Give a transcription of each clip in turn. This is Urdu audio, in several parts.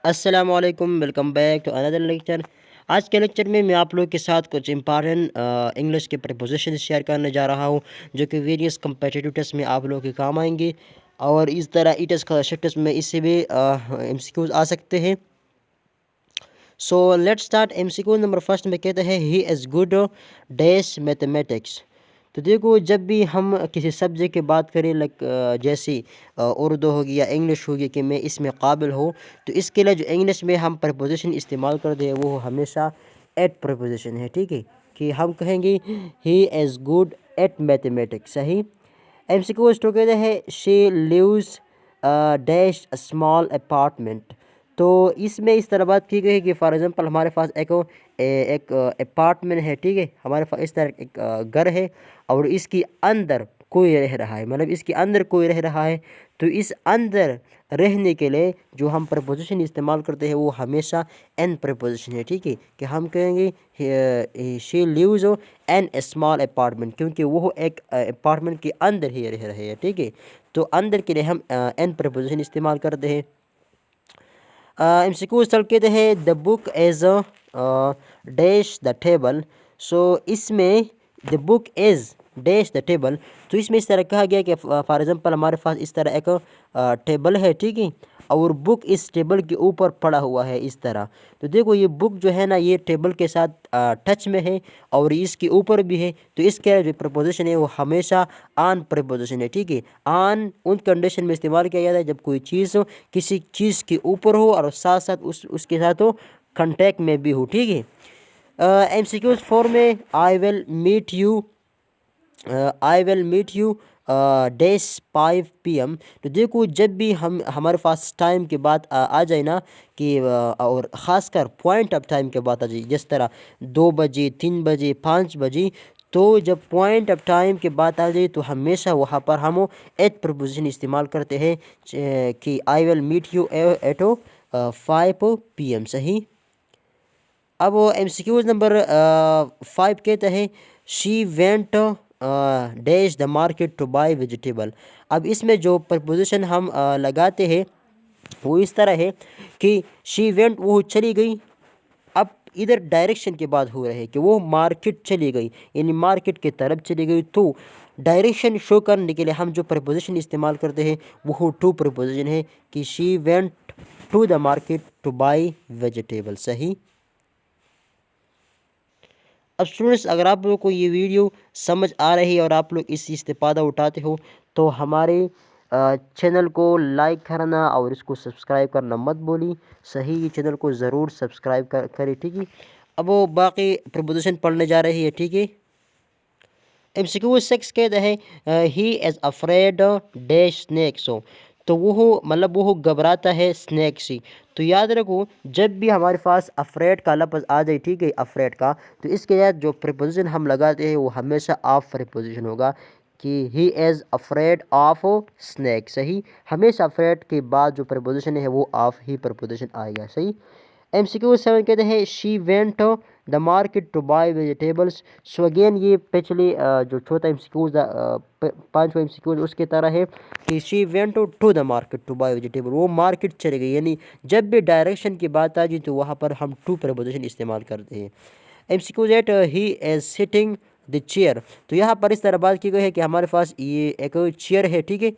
السلام علیکم، welcome back to another lecture. آج کے لیکچر میں آپ لوگ کے ساتھ کچھ امپارٹنٹ انگلش کے پریپوزیشن شیئر کرنے جا رہا ہوں، جو کہ ویریس کمپیٹیٹیو ٹیسٹ میں آپ لوگوں کے کام آئیں گے، اور اس طرح ای ٹیسٹ اسکالرشپ ٹیسٹ میں اس سے بھی ایم سی کیوز آ سکتے ہیں۔ So let start. M C Q number first میں کہتے ہیں he is good dash mathematics. تو دیکھو، جب بھی ہم کسی سبجیکٹ کی بات کریں، لائک جیسے اردو ہوگی یا انگلش ہوگی، کہ میں اس میں قابل ہوں، تو اس کے لیے جو انگلش میں ہم پریپوزیشن استعمال کرتے ہیں وہ ہمیشہ ایٹ پریپوزیشن ہے، ٹھیک ہے، کہ ہم کہیں گے ہی از گڈ ایٹ میتھمیٹکس، صحیح۔ ایم سی کیو تو کہتے ہیں شی لیوز ڈیش اسمال اپارٹمنٹ۔ تو اس میں اس طرح بات کی گئی ہے کہ فار ایگزامپل ہمارے پاس ایک اپارٹمنٹ ہے، ٹھیک ہے، ہمارے پاس اس طرح ایک گھر ہے، اور اس کے اندر کوئی رہ رہا ہے، مطلب اس کے اندر کوئی رہ رہا ہے، تو اس اندر رہنے کے لیے جو ہم پریپوزیشن استعمال کرتے ہیں وہ ہمیشہ این پریپوزیشن ہے، ٹھیک ہے، کہ ہم کہیں گے شی لیوز این اسمال اپارٹمنٹ، کیونکہ وہ ایک اپارٹمنٹ کے اندر ہی رہ رہے ہیں، ٹھیک ہے، تو اندر کے لیے ہم این پریپوزیشن استعمال کرتے ہیں۔ ایم سی کیو سر کہتے ہیں دا بک ایز ڈیش دا ٹیبل۔ سو اس میں دا بک از ڈیش دا ٹیبل، تو اس میں اس طرح کہا گیا کہ فار ایگزامپل ہمارے پاس اس طرح ایک ٹیبل ہے، ٹھیک ہے، اور بک اس ٹیبل کے اوپر پڑا ہوا ہے اس طرح۔ تو دیکھو، یہ بک جو ہے نا، یہ ٹیبل کے ساتھ ٹچ میں ہے اور اس کے اوپر بھی ہے، تو اس کے جو پریپوزیشن ہے وہ ہمیشہ آن پریپوزیشن ہے، ٹھیک ہے۔ آن ان کنڈیشن میں استعمال کیا جاتا ہے جب کوئی چیز کسی چیز کے اوپر ہو اور ساتھ ساتھ اس کے ساتھ وہ کنٹیکٹ میں بھی ہو، ٹھیک ہے۔ ایم سی کیوز فور میں I will meet you dash 5 PM۔ تو دیکھو، جب بھی ہمارے پاس ٹائم کی بات آ جائے نا، کہ اور خاص کر پوائنٹ آف ٹائم کی بات آ جائے، جس طرح 2 بجے، 3 بجے، 5 بجے، تو جب پوائنٹ آف ٹائم کی بات آ جائے تو ہمیشہ وہاں پر ہم ایٹ پریپوزیشن استعمال کرتے ہیں، کہ I will meet you at 5 PM، صحیح۔ اب وہ ایم سی کیوز نمبر 5 کہتا ہے she went dash the market to buy vegetable. اب اس میں جو پرپوزیشن ہم لگاتے ہیں وہ اس طرح ہے کہ شی وینٹ، وہ چلی گئی۔ اب ادھر ڈائریکشن کی بات ہو رہی ہے کہ وہ مارکیٹ چلی گئی، یعنی مارکیٹ کی طرف چلی گئی، تو ڈائریکشن شو کرنے کے لیے ہم جو پرپوزیشن استعمال کرتے ہیں وہ ٹو پرپوزیشن ہے، کہ she went to the market to buy vegetable, صحیح۔ اب اسٹوڈنٹس، اگر آپ لوگوں کو یہ ویڈیو سمجھ آ رہی ہے اور آپ لوگ اس استفادہ اٹھاتے ہو تو ہمارے چینل کو لائک کرنا اور اس کو سبسکرائب کرنا مت بولی، صحیح، یہ چینل کو ضرور سبسکرائب کرے، ٹھیک ہے۔ اب وہ باقی پرپوزیشن پڑھنے جا رہی ہے، ٹھیک ہے۔ ایم سی کیو 6 کہتا ہے ہی از افریڈ ڈیش اسنیکس۔ تو وہ مطلب وہ گھبراتا ہے اسنیک سے۔ تو یاد رکھو، جب بھی ہمارے پاس افریڈ کا لفظ آ جائے، ٹھیک ہے، افریڈ کا، تو اس کے بعد جو پریپوزیشن ہم لگاتے ہیں وہ ہمیشہ آف پریپوزیشن ہوگا، کہ ہی از افریڈ آف اسنیک، صحیح۔ ہمیشہ افریڈ کے بعد جو پریپوزیشن ہے وہ آف ہی پریپوزیشن آئے گا، صحیح۔ ایم سی کیو 7 کہتے ہیں she went the market to buy vegetables. So again یہ پچھلی جو چوتھا ایم سی کیوز، 5واں ایم سی کیوز اس کی طرح ہے، کہ she went to the market to buy vegetable, وہ مارکیٹ چلے گئی، یعنی جب بھی ڈائریکشن کی بات آ جائے تو وہاں پر ہم ٹو پریپوزیشن استعمال کرتے ہیں۔ M C Qs 8 he is sitting the chair. تو یہاں پر اس طرح بات کی گئی ہے کہ ہمارے پاس یہ ایک چیئر ہے، ٹھیک ہے،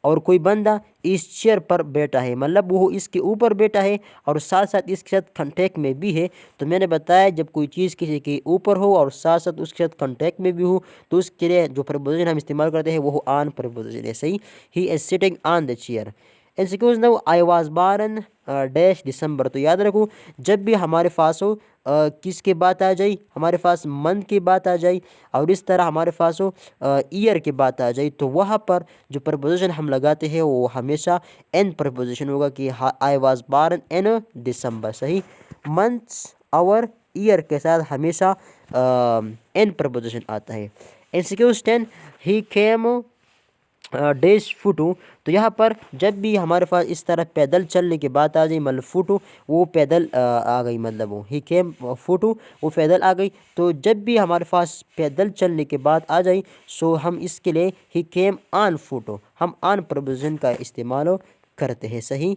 اور کوئی بندہ اس چیئر پر بیٹھا ہے، مطلب وہ اس کے اوپر بیٹھا ہے اور ساتھ ساتھ اس کے ساتھ کنٹیکٹ میں بھی ہے۔ تو میں نے بتایا جب کوئی چیز کسی کے اوپر ہو اور ساتھ ساتھ اس کے ساتھ کنٹیکٹ میں بھی ہو تو اس کے لیے جو پریپوزیشن ہم استعمال کرتے ہیں وہ آن پریپوزیشن ہے، صحیح۔ He is sitting on the chair. Excuse no I was born dash December. تو یاد رکھو، جب بھی ہمارے پاس ہو کس کی بات آ جائے، ہمارے پاس منتھ کی بات آ جائے اور اس طرح ہمارے پاس ہو ایئر کی بات آ جائے، تو وہاں پر جو پرپوزیشن ہم لگاتے ہیں وہ ہمیشہ این پرپوزیشن ہوگا، کہ آئی واز بارن ان دسمبر، صحیح۔ منتھس اور ایئر کے ساتھ ہمیشہ این پرپوزیشن آتا ہے۔ Excuse 10 he came dash photo. تو یہاں پر جب بھی ہمارے پاس اس طرح پیدل چلنے کی بات آ جائے، مطلب فوٹو، وہ پیدل آ گئی، مطلب وہ ہی کیم فوٹو، وہ پیدل آ گئی۔ تو جب بھی ہمارے پاس پیدل چلنے کی بات آ جائے سو ہم اس کے لیے ہی کیم آن فوٹو، ہم آن پرپوزیشن کا استعمال کرتے ہیں، صحیح۔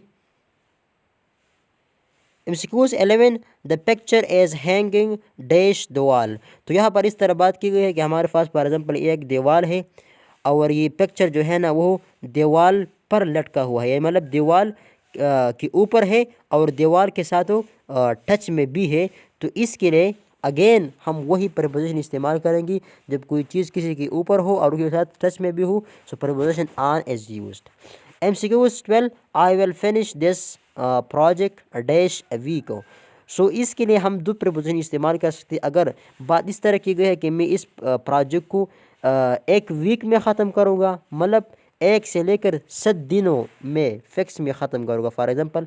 MCQs 11 the picture is hanging dash the wall. تو یہاں پر اس طرح بات کی گئی ہے کہ ہمارے پاس فار ایگزامپل ایک دیوال ہے اور یہ پکچر جو ہے نا وہ دیوال پر لٹکا ہوا ہے، مطلب دیوال کے اوپر ہے اور دیوال کے ساتھ وہ ٹچ میں بھی ہے، تو اس کے لیے اگین ہم وہی پریپوزیشن استعمال کریں گی جب کوئی چیز کسی کے اوپر ہو اور اس کے ساتھ ٹچ میں بھی ہو، so preposition on is used. MCQs 12 I will finish this project dash a week. سو اس کے لیے ہم دو پریپوزیشن استعمال کر سکتے ہیں. اگر بات اس طرح کی گئی ہے کہ میں اس پروجیکٹ کو ایک ویک میں ختم کروں گا، مطلب 1 سے لے کر 7 دنوں میں فکس میں ختم کروں گا، فار ایگزامپل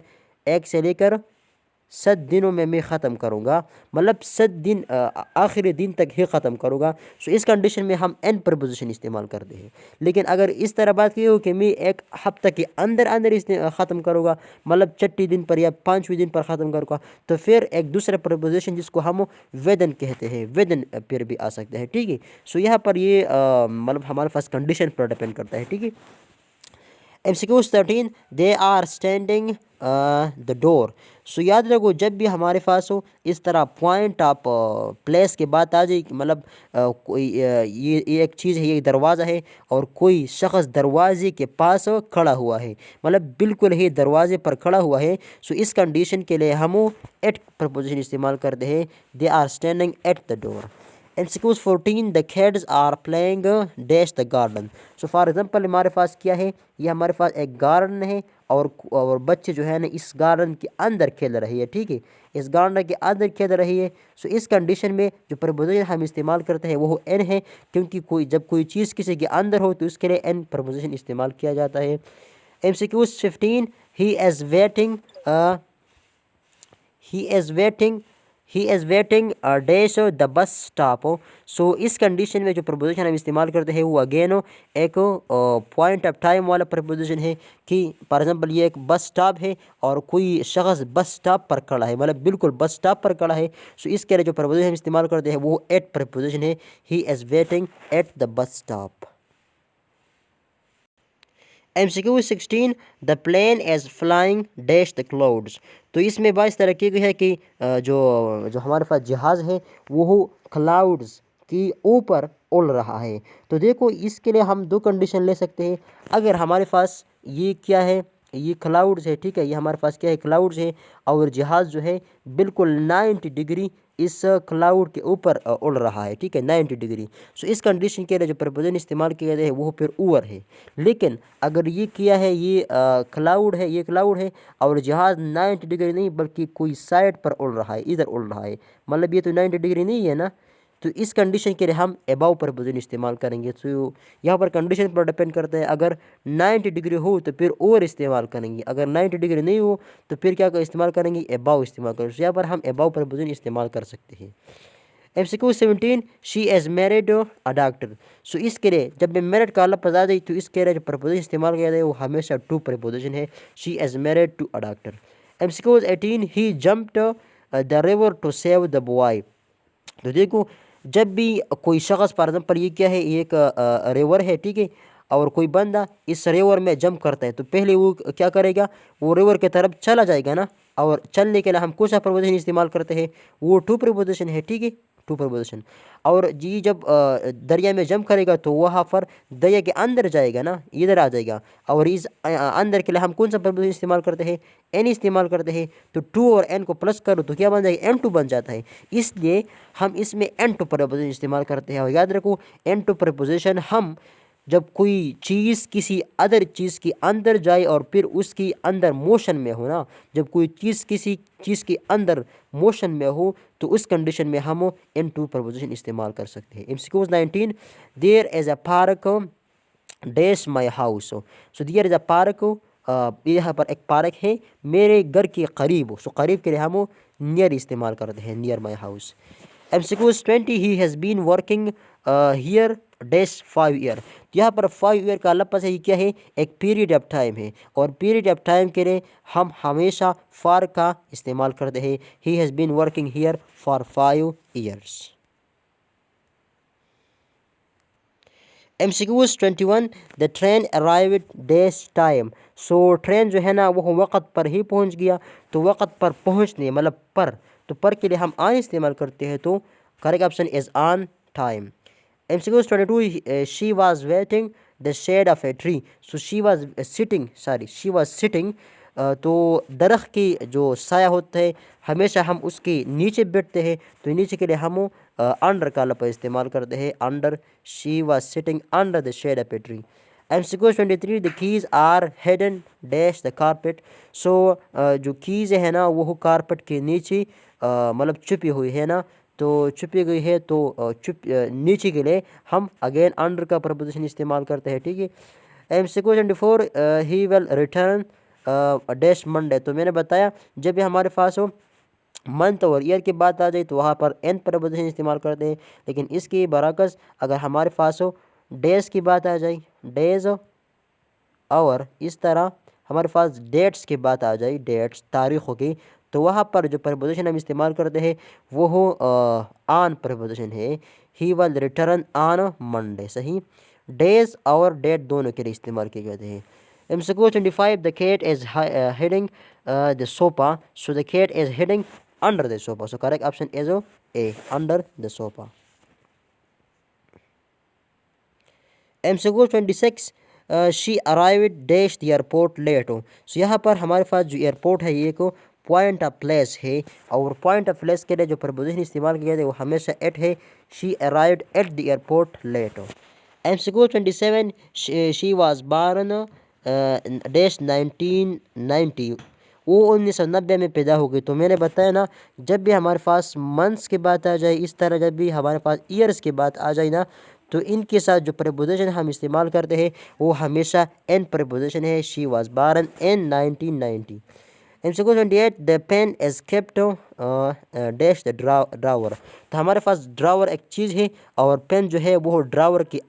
1 سے لے کر 7 دنوں میں ختم کروں گا، مطلب 7 دن آخری دن تک ہی ختم کروں گا، سو اس کنڈیشن میں ہم این پریپوزیشن استعمال کرتے ہیں. لیکن اگر اس طرح بات کی ہو کہ میں ایک ہفتہ کے اندر ختم کروں گا، مطلب 6 دن پر یا 5ویں دن پر ختم کروں گا، تو پھر ایک دوسرا پریپوزیشن جس کو ہم ودن کہتے ہیں، ودن پھر بھی آ سکتے ہیں. ٹھیک ہے، سو یہاں پر یہ مطلب ہمارے پاس کنڈیشن پر ڈپینڈ کرتا ہے. ٹھیک ہے. MCQs 13 they are standing the door. سو یاد رکھو جب بھی ہمارے پاس ہو اس طرح پوائنٹ آف پلیس کے بات آ جائے کہ مطلب کوئی یہ ایک چیز ہے، یہ دروازہ ہے اور کوئی شخص دروازے کے پاس کھڑا ہوا ہے، مطلب بالکل ہی دروازے پر کھڑا ہوا ہے، سو اس کنڈیشن کے لیے ہم ایٹ پرپوزیشن استعمال کرتے ہیں، they are standing at the door. MCQs 14 the kids are playing dash the garden. So for example ہمارے پاس کیا ہے، یہ ہمارے پاس ایک گارڈن ہے اور بچے جو ہے نا اس گارڈن کے اندر کھیل رہی ہے. ٹھیک ہے، اس گارڈن کے اندر کھیل رہی ہے، سو اس کنڈیشن میں جو پرپوزیشن ہم استعمال کرتے ہیں وہ این ہے، کیونکہ جب کوئی چیز کسی کے اندر ہو تو اس کے لیے این پرپوزیشن استعمال کیا جاتا ہے. MCQs 15 he is waiting dash the bus stop. So اس کنڈیشن میں جو پرپوزیشن ہم استعمال کرتے ہیں وہ اگین ایک پوائنٹ آف ٹائم والا پرپوزیشن ہے کہ فار ایگزامپل یہ ایک بس سٹاپ ہے اور کوئی شخص بس سٹاپ پر کھڑا ہے، مطلب بالکل بس سٹاپ پر کھڑا ہے، سو اس کے لیے جو پرپوزیشن ہم استعمال کرتے ہیں وہ ایٹ پرپوزیشن ہے، ہی is waiting at the bus stop. MCQ 16 the plane is flying dash the clouds. تو اس میں بات اس طرح کی گئی ہے کہ جو ہمارے پاس جہاز ہے وہ کلاؤڈز کی اوپر اڑ رہا ہے. تو دیکھو اس کے لیے ہم دو کنڈیشن لے سکتے ہیں. اگر ہمارے پاس یہ کیا ہے، یہ کلاؤڈز ہے، ٹھیک ہے، یہ ہمارے پاس کیا ہے، کلاؤڈز ہے اور جہاز جو ہے بالکل 90 ڈگری اس کلاؤڈ کے اوپر اڑ رہا ہے، ٹھیک ہے، 90 ڈگری. سو اس کنڈیشن کے لیے جو پرپوزیشن استعمال کیا جاتا ہے وہ پھر اوور ہے. لیکن اگر یہ کیا ہے، یہ کلاؤڈ ہے اور جہاز 90 ڈگری نہیں بلکہ کوئی سائڈ پر اڑ رہا ہے، ادھر اڑ رہا ہے، مطلب یہ تو 90 ڈگری نہیں ہے نا، تو اس کنڈیشن کے لیے ہم اباؤ پرپوزیشن استعمال کریں گے. تو یہاں پر کنڈیشن پر ڈپینڈ کرتا ہے، اگر 90 ڈگری ہو تو پھر اوور استعمال کریں گے، اگر 90 ڈگری نہیں ہو تو پھر کیا استعمال کریں گے، اباؤ استعمال کریں گے. یہاں پر ہم اباؤ پرپوزیشن استعمال کر سکتے ہیں. MCQ 17 she is married a doctor. So اس کے لیے جب میں میرڈ کا لفظ آ جائے تو اس کے لیے جو پرپوزیشن استعمال کیا جائے وہ ہمیشہ ٹو پرپوزیشن ہے، she is married to a doctor. MCQ 18 he jumped the river to save the boy. تو دیکھو جب بھی کوئی شخص فار ایگزامپل یہ کیا ہے، یہ ایک ریور ہے، ٹھیک ہے، اور کوئی بندہ اس ریور میں جمپ کرتا ہے تو پہلے وہ کیا کرے گا، وہ ریور کی طرف چلا جائے گا نا، اور چلنے کے لیے ہم کون سا پرپوزیشن استعمال کرتے ہیں، وہ ٹو پرپوزیشن ہے. ٹھیک ہے، ٹو پرپوزیشن. اور جی جب دریا میں جمپ کرے گا تو وہاں پر دریا کے اندر جائے گا نا، ادھر آ جائے گا، اور اس اندر کے لیے ہم کون سا پرپوزیشن استعمال کرتے ہیں، این استعمال کرتے ہیں. تو ٹو اور این کو پلس کرو تو کیا بن جائے گا، این ٹو بن جاتا ہے. اس لیے ہم اس میں این ٹو پرپوزیشن استعمال کرتے ہیں. اور یاد رکھو این ٹو پرپوزیشن ہم جب کوئی چیز کسی ادر چیز کے اندر جائے اور پھر اس کی اندر موشن میں ہو نا، جب کوئی چیز کسی چیز کے اندر موشن میں ہو تو اس کنڈیشن میں ہم ان ٹو پرپوزیشن استعمال کر سکتے ہیں. MCQ 19 there is a park dash my house. So there is a park, یہاں پر ایک پارک ہے میرے گھر کے قریب. سو قریب کے لیے ہم نیئر استعمال کرتے ہیں، near my house. MCQ 20 he has been working here dash 5 year. یہاں پر 5 ایئر کا لفظ ہے، یہ کیا ہے، ایک پیریڈ آف ٹائم ہے، اور پیریڈ آف ٹائم کے لیے ہم ہمیشہ فار کا استعمال کرتے ہیں. ہی has been working here for 5 years. MCQs 21 the train arrived dash time. So train جو ہے نا وہ وقت پر ہی پہنچ گیا. تو وقت پر پہنچنے مطلب پر, تو پر کے لیے ہم آن استعمال کرتے ہیں, تو correct option is on time. MCQs 22 she was waiting the shade of a tree. So she was sitting تو درخت کی جو سایہ ہوتا ہے ہمیشہ ہم اس کے نیچے بیٹھتے ہیں, تو نیچے کے لیے ہم انڈر کا لفظ استعمال کرتے ہیں, under. she was sitting under the shade of a tree. MCQ 23 the keys are hidden dash the carpet. سو جو کیز ہے نا وہ کارپٹ کے نیچے مطلب چھپی ہوئی ہے نا, تو چھپی گئی ہے, تو نیچے کے لیے ہم اگین انڈر کا پرپوزیشن استعمال کرتے ہیں, ٹھیک ہے. MCQ 24 he will return dash Monday. تو میں نے بتایا جب بھی ہمارے پاس ہو منتھ اور ایئر کی بات آ جائے تو وہاں پر این پرپوزیشن استعمال کرتے ہیں, لیکن اس کی برعکس اگر ہمارے پاس ہو ڈیز کی بات آ جائے, ڈیز, اور اس طرح ہمارے پاس ڈیٹس کی بات آ جائے, ڈیٹس تاریخوں کی, تو وہاں پر جو پرپوزیشن ہم استعمال کرتے ہیں وہ آن پرپوزیشن ہے. ہی ول ریٹرن آن منڈے, صحیح. ڈیز اور ڈیٹ دونوں کے لیے استعمال کیے جاتے ہیں. MCQ 25 the cat is hiding the sofa. So the cat is hiding under the sofa. So correct option is A, under the sofa. MCQ 26 she arrived dash the airport late. So یہاں پر ہمارے پاس جو ایئرپورٹ ہے یہ کو پوائنٹ آف پلیس ہے, اور پوائنٹ آف پلیس کے لیے جو پرپوزیشن استعمال کیا جاتا ہے وہ ہمیشہ ایٹ ہے. she arrived at the airport late. MCQ 27 she was born dash 1990. وہ 1990 میں پیدا ہو گئی. تو میں نے بتایا نا جب بھی ہمارے پاس منتھس کی بات آ جائے, اس طرح جب بھی ہمارے پاس ایئرس کی بات آ جائے نا, تو ان کے ساتھ جو پریپوزیشن ہم استعمال کرتے ہیں وہ ہمیشہ این پریپوزیشن ہے. She was barn in 1990. MCQ 28 the pen is kept dash the drawer. تو ہمارے پاس ڈراور ایک چیز ہے اور پین جو ہے وہ ڈراور کے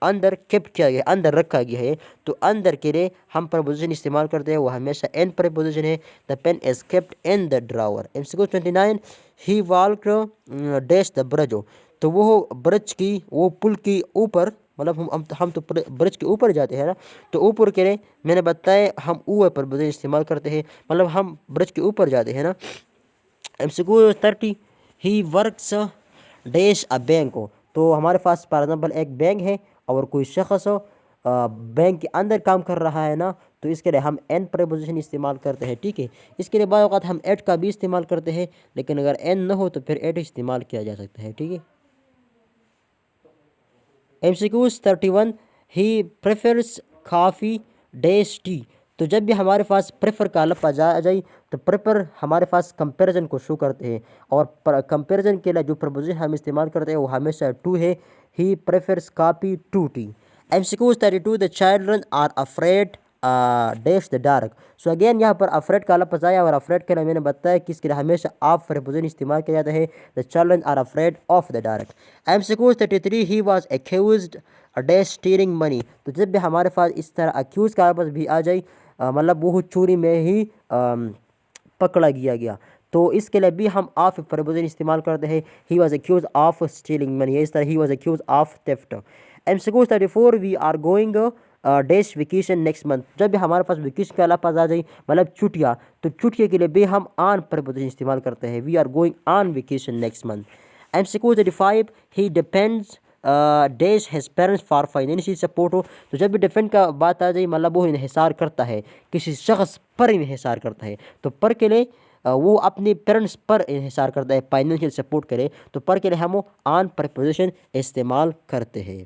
اندر کیپ کیا گیا, اندر رکھا گیا ہے. تو اندر کے لیے ہم پرپوزیشن استعمال کرتے ہیں وہ ہمیشہ ان پرپوزیشن ہے. the pen is kept in the drawer. MCQ 29 he walked dash the bridge. تو وہ برج کی, وہ پل کی اوپر, مطلب ہم تو برج کے اوپر جاتے ہیں نا, تو اوپر کے لیے میں نے بتایا ہم اوپر پرپوزیشن استعمال کرتے ہیں, مطلب ہم برج کے اوپر جاتے ہیں نا. MCQ 30 he works dash a bank. تو ہمارے پاس فار ایگزامپل ایک بینک ہے اور کوئی شخص بینک کے اندر کام کر رہا ہے نا, تو اس کے لیے ہم این پریپوزیشن استعمال کرتے ہیں, ٹھیک ہے. اس کے لیے بعض اوقات ہم ایٹ کا بھی استعمال کرتے ہیں, لیکن اگر این نہ ہو تو پھر ایٹ استعمال کیا جا سکتا ہے, ٹھیک ہے. MCQ 31 he prefers coffee dash T. تو جب بھی ہمارے پاس پریفر کا لفظ آ جائے تو پریفر ہمارے پاس کمپیریزن کو شو کرتے ہیں, اور کمپیریزن کے لیے جو پرپوزیشن ہم استعمال کرتے ہیں وہ ہمیشہ ٹو ہے. He prefers coffee to tea. MCQ 32 the children are afraid dash the dark. So again یہاں پر افریڈ کا لفظ آیا, اور افریڈ کے لیے میں نے بتایا کہ اس کے لیے ہمیشہ آپ پرپوزیشن استعمال کیا جاتا ہے. the children are afraid of the dark. MCQ 33 he was accused dash stealing money. تو جب بھی ہمارے پاس اس طرح اکیوز کا لفظ بھی آ جائے, مطلب وہ چوری میں ہی پکڑا گیا, تو اس کے لیے بھی ہم آف پرپوزیشن استعمال کرتے ہیں. He was accused of stealing money, اس طرح he was accused of theft. MCQ 34 we are going dash vacation next month. جب بھی ہمارے پاس ویکیشن کا لفظ آ جائے مطلب چھٹیاں, تو چھٹیوں کے لیے بھی ہم آن پرپوزیشن استعمال کرتے ہیں. We are going on vacation next month. MCQ 35 he depends dash his parents for financial support. تو جب بھی ڈیپینڈ کا بات آ جائے مطلب وہ انحصار کرتا ہے, کسی شخص پر انحصار کرتا ہے, تو پر کے لیے وہ اپنے پیرنٹس پر انحصار کرتا ہے فائنینشیل سپورٹ کرے, تو پر کے لیے ہم آن پرپوزیشن استعمال کرتے ہیں.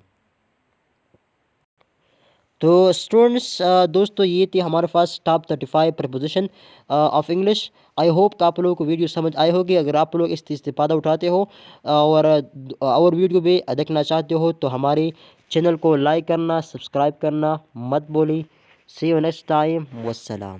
تو اسٹوڈنٹس دوستو یہ تھی ہمارے پاس top 35 preposition of English. I hope کہ آپ لوگوں کو ویڈیو سمجھ آئے ہوگی. اگر آپ لوگ اس استفادہ اٹھاتے ہو اور ویڈیو بھی دیکھنا چاہتے ہو تو ہمارے چینل کو لائک کرنا, سبسکرائب کرنا مت بولی. سی یو نیکسٹ ٹائم. والسلام.